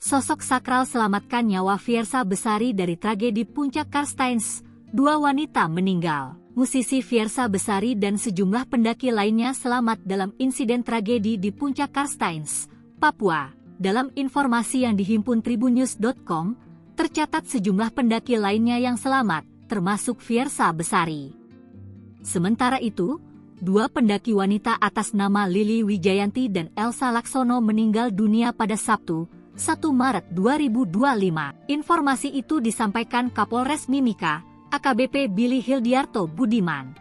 Sosok sakral selamatkan nyawa Fiersa Besari dari tragedi Puncak Karstens. 2 wanita meninggal. Musisi Fiersa Besari dan sejumlah pendaki lainnya selamat dalam insiden tragedi di Puncak Karstens, Papua. Dalam informasi yang dihimpun tribunnews.com, tercatat sejumlah pendaki lainnya yang selamat, termasuk Fiersa Besari. Sementara itu, 2 pendaki wanita atas nama Lili Wijayanti dan Elsa Laksono meninggal dunia pada Sabtu, 1 Maret 2025. Informasi itu disampaikan Kapolres Mimika, AKBP Billy Hildiarto Budiman.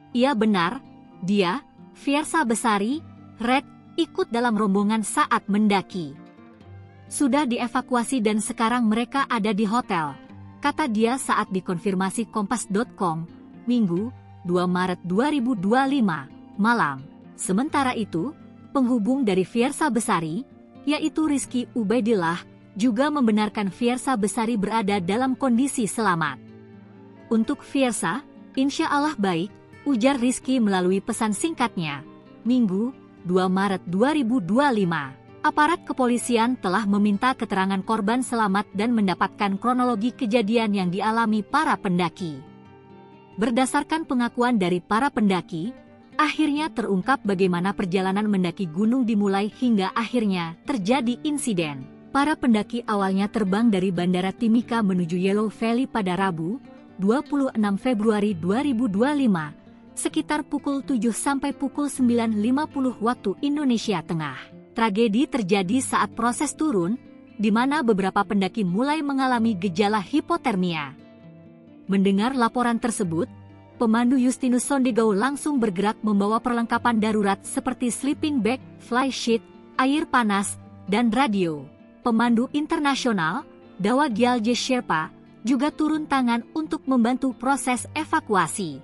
Ia benar, dia, Fiersa Besari, Red, ikut dalam rombongan saat mendaki. Sudah dievakuasi dan sekarang mereka ada di hotel, kata dia saat dikonfirmasi Kompas.com, Minggu, 2 Maret 2025, malam. Sementara itu, penghubung dari Fiersa Besari, yaitu Rizky Ubaidillah, juga membenarkan Fiersa Besari berada dalam kondisi selamat. Untuk Fiersa, insya Allah baik, ujar Rizky melalui pesan singkatnya, Minggu, 2 Maret 2025. Aparat kepolisian telah meminta keterangan korban selamat dan mendapatkan kronologi kejadian yang dialami para pendaki. Berdasarkan pengakuan dari para pendaki, akhirnya terungkap bagaimana perjalanan mendaki gunung dimulai hingga akhirnya terjadi insiden. Para pendaki awalnya terbang dari Bandara Timika menuju Yellow Valley pada Rabu, 26 Februari 2025, sekitar pukul 7 sampai pukul 9.50 waktu Indonesia Tengah. Tragedi terjadi saat proses turun, di mana beberapa pendaki mulai mengalami gejala hipotermia. Mendengar laporan tersebut, Pemandu Justinus Sondigau langsung bergerak membawa perlengkapan darurat seperti sleeping bag, fly sheet, air panas, dan radio. Pemandu internasional, Dawa Gyalje Sherpa, juga turun tangan untuk membantu proses evakuasi.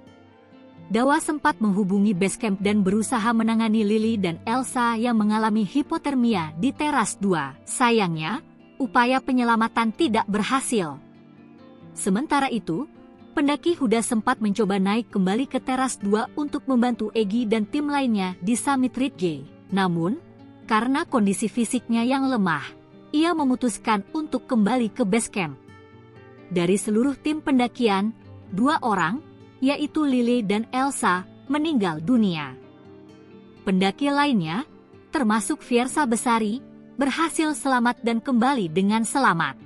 Dawa sempat menghubungi base camp dan berusaha menangani Lili dan Elsa yang mengalami hipotermia di teras 2. Sayangnya, upaya penyelamatan tidak berhasil. Sementara itu, pendaki Huda sempat mencoba naik kembali ke teras 2 untuk membantu Egy dan tim lainnya di summit Ridge. Namun, karena kondisi fisiknya yang lemah, ia memutuskan untuk kembali ke base camp. Dari seluruh tim pendakian, 2 orang, yaitu Lili dan Elsa, meninggal dunia. Pendaki lainnya, termasuk Fiersa Besari, berhasil selamat dan kembali dengan selamat.